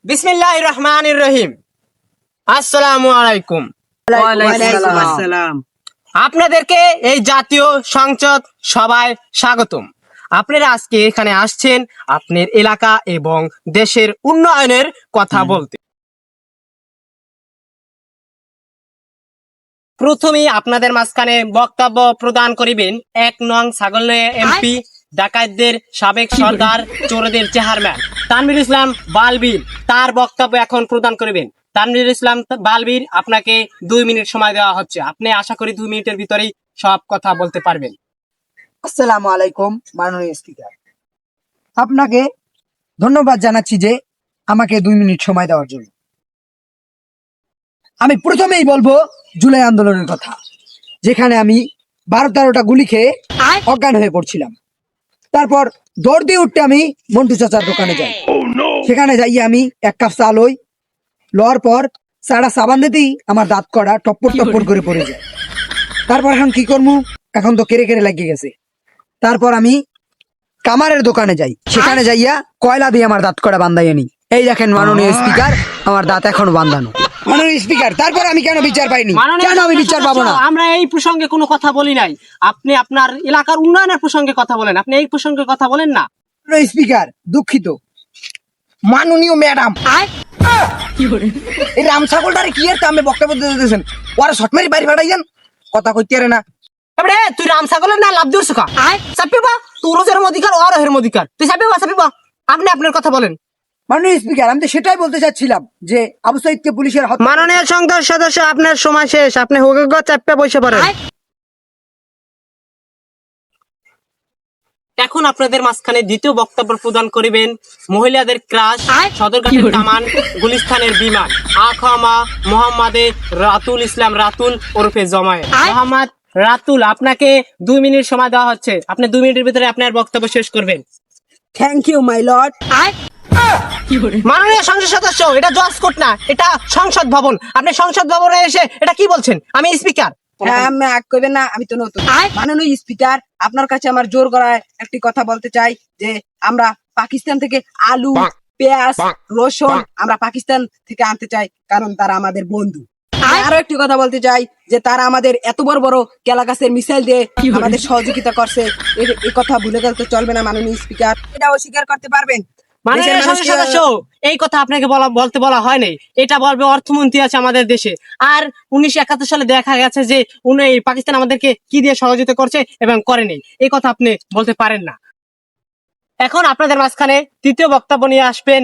বিসমিল্লাহির রহমানির রহিম। আসসালামু আলাইকুম। ওয়ালাইকুম আসসালাম। আপনাদেরকে এই জাতীয় সংসদ সভায় স্বাগতম। আপনারা আজকে এখানে আসছেন আপনার এলাকা এবং দেশের উন্নয়নের কথা বলতে। প্রথমেই আপনাদের মাঝখানে বক্তব্য প্রদান করিবেন ১ নং ছাগলনাইয়া এমপি, ডাকাতদের সাবেক সর্দার, চোরদের চেয়ারম্যান তানভীর ইসলাম বালবীর। তার বক্তব্য এখন প্রদান করিবেন। তানভীর ইসলাম বালবীর, আপনাকে 2 মিনিট সময় দেওয়া হচ্ছে। আপনি আশা করি 2 মিনিটের ভিতরেই সব কথা বলতে পারবেন। আসসালামু আলাইকুম মাননীয় স্পিকার, আপনাকে ধন্যবাদ জানাচ্ছি যে আমাকে 2 মিনিট সময় দেওয়ার জন্য। আমি প্রথমেই বলবো জুলাই আন্দোলনের কথা, যেখানে আমি 12-13টা গুলি খেয়ে অজ্ঞান হয়ে পড়ছিলাম। তারপর দৌড় দিয়ে উঠতে আমি মন্টু চাচার দোকানে যাই। সেখানে যাই আমি 1 কাপ চা লই। লওয়ার পর চাটা সাবান দিতেই আমার দাঁত কড়া টপ্পর টপ্পর করে পড়ে যায়। তারপর এখন কি করবো, এখন তো কেড়ে কেড়ে লাগিয়ে গেছে। তারপর আমি কামারের দোকানে যাই। সেখানে যাইয়া কয়লা দিয়ে আমার দাঁত কড়া বান্ধাইয়া নি। এই দেখেন মাননীয় স্পিকার, আমার দাঁত এখনো বান্ধানো। মাননীয় স্পিকার, তারপর আমি কেন বিচার পাইনি? কেন আমি বিচার পাবো না? আমরা এই প্রসঙ্গে কোনো কথা বলি নাই। আপনি আপনার এলাকার উন্নয়নের প্রসঙ্গে কথা বলেন, আপনি এই প্রসঙ্গে কথা বলেন না। মাননীয় স্পিকার, দুঃখিত। মাননীয় ম্যাডাম, এই রাম ছাগলটারে কি এর আমি বক্তব্য দিতেছেন? ওরা শট মারি বাইরে ফাটাইছেন, কথা কইতে না। এবারে তুই রাম ছাগলের না লাভ দিস কা? চাপিবা, তোরও যেরম অধিকার ওর হেরম অধিকার। তুই চাপিবা। আপনি আপনার কথা বলেন। মাননীয় স্পিকার, আমি তো সেটাই বলতে চাচ্ছিলাম যে আবু সাইদকে পুলিশের মাননীয় সংসদ সদস্য, আপনার সময় শেষ। আপনি হুগা চাপে বসে পড়েন। এখন আপনাদের মাঝখানে দ্বিতীয় বক্তব্য প্রদান করিবেন মহিলাদের ক্রাশ, সদরঘাটের কামান, গুলিস্তানের বিমান, আখামা মোহাম্মদে রাতুল ইসলাম রাতুল ওরফে জমায়েত মোহাম্মদ রাতুল। আপনাকে 2 মিনিট সময় দেওয়া হচ্ছে। আপনি 2 মিনিটের ভিতরে আপনার বক্তব্য শেষ করবেন। Thank you my lord. মাননীয় সংসদ সদস্য, এটা জজ কোর্ট না, এটা সংসদ ভবন। আপনি সংসদ ভবনে এসে এটা কি বলছেন? আমি স্পিকার। আমি তো নতুন। মাননীয় স্পিকার, আপনার কাছে আমার জোর গলায় একটি কথা বলতে চাই যে আমরা পাকিস্তান থেকে আলু, পেঁয়াজ, রসুন আমরা পাকিস্তান থেকে আনতে চাই, কারণ তারা আমাদের বন্ধু। আরো একটি কথা বলতে চাই যে তারা আমাদের এত বড় বড় কেলা গাছের মিসাইল দিয়ে আমাদের সহযোগিতা করছে। এই কথা ভুলে গেলে তো চলবে না মাননীয় স্পিকার, এটা অস্বীকার করতে পারবেন? মাননীয় সংসদ সদস্য, এই কথা আপনাকে বলতে বলা হয় নাই। এটা বলবে অর্থমন্ত্রী আছে আমাদের দেশে। আর 1971 সালে দেখা গেছে যে উনি পাকিস্তান আমাদেরকে কি দিয়ে সহযোগিতা করছে এবং করেনি। এই কথা আপনি বলতে পারেন না। এখন আপনাদের মাঝখানে তৃতীয় বক্তব্য নিয়ে আসবেন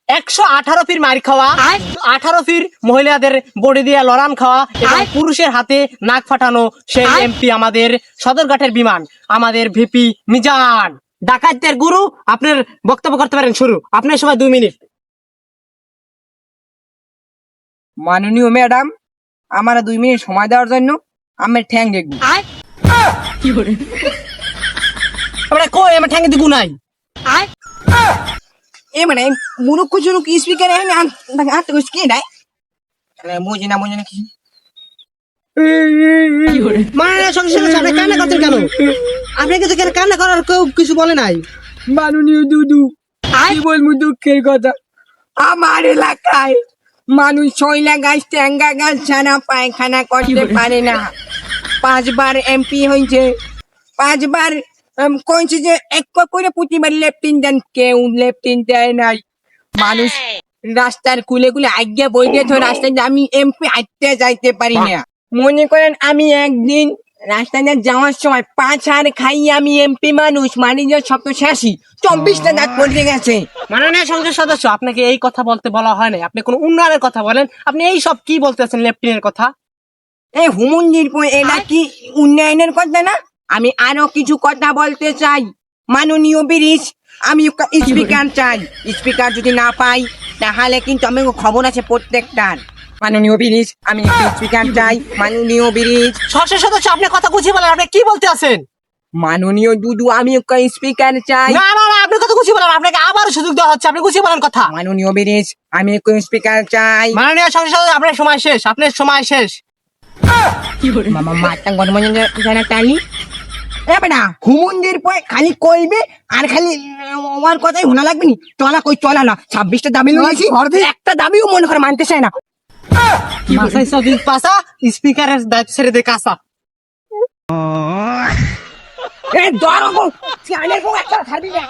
118 ফির মার খাওয়া, 18 ফির মহিলাদের বডি দিয়ে লড়ান খাওয়া এবং পুরুষের হাতে নাক ফাটানো সেই এমপি, আমাদের সদরঘাটের বিমান, আমাদের ভিপি মিজান, ডাকাতদের গুরু। আপনার বক্তব্য করতে পারেন শুরু। আপনার সময় 2 মিনিট। মাননীয় ম্যাডাম, আমার 2 মিনিট সময় দেওয়ার জন্য আমি ঠ্যাং দেখব। আমরা কই আমার ঠ্যাঙ্গে দিগু নাই। এ মানে মুরুক্ষ চুরুক স্পিকার আনতে কইছ কি নাই? বুঝি না কি। মাননীয় সংসদ সদস্য, আপনি কান্না করছেন কেন? আপনাকে তো কান্না করার কেউ কিছু বলে নাই। মাননীয় দুদু, কি বলবো দুঃখের কথা। আমার এলাকায় মানুষ শৈলা গাছ, ট্যাঙ্গা গাছ ছাড়া পায়খানা করতে পারে না। 5 বার এমপি হয়েছে, 5 বার কইছে যে এক করে প্রতিবার লেফটিন দেন, কেউ লেফটিন দেয় নাই। মানুষ রাস্তার কুলে কুলে আজ্ঞা বই দিয়ে রাস্তায় আমি এমপি হাঁটতে যাইতে পারি না। মনে করেন আমি একদিন রাস্তায় যাওয়ার সময় 5 হার খাই, আমি এমপি মানুষ, মানিজের শব্দ শেষই 24টা দাঁত পড়ে গেছে। মাননীয় সংসদ সদস্য, আপনাকে এই কথা বলতে বলা হয় নাই। আপনি কোন উন্নয়নের কথা বলেন। আপনি এই সব কি বলতেছেন লেফটিনের কথা? এই হুমুন্দির এটা কি উন্নয়নের কথা না? আমি আরো কিছু কথা বলতে চাই। মাননীয় ব্রিজ, আমি স্পিকার চাই। স্পিকার যদি না পাই তাহলে কিন্তু আমি খবর আছে প্রত্যেকটার। মাননীয় ব্রিজ, আমি স্পিকার চাই। মাননীয় ব্রিজ। সংসদ সদস্য, আপনি কথা গুছিয়ে বলেন। আপনি কি বলতে আছেন? মাননীয় দুদু, আমি স্পিকার চাই। না, আপনি কথা গুছিয়ে বলেন। আপনাকে আবার সুযোগ দেওয়া হচ্ছে, আপনি গুছিয়ে বলেন কথা। মাননীয় ব্রিজ, আমি স্পিকার চাই। মাননীয় সংসদ সদস্য, আপনার সময় শেষ। আপনার সময় শেষ। না হুমুন্দির পয় খালি কইবে আর খালি আমার কথাই শোনা লাগবে নি চলা কই চলা না 26টা দাবি লইছি একটা দাবিও মনে করে মানতে চায় না মাথায় সদিক পাসা স্পিকারের দায়িত্ব ছেড়ে দে কাসা এ দরগো সিয়ানের পো একটা ছাড়বি না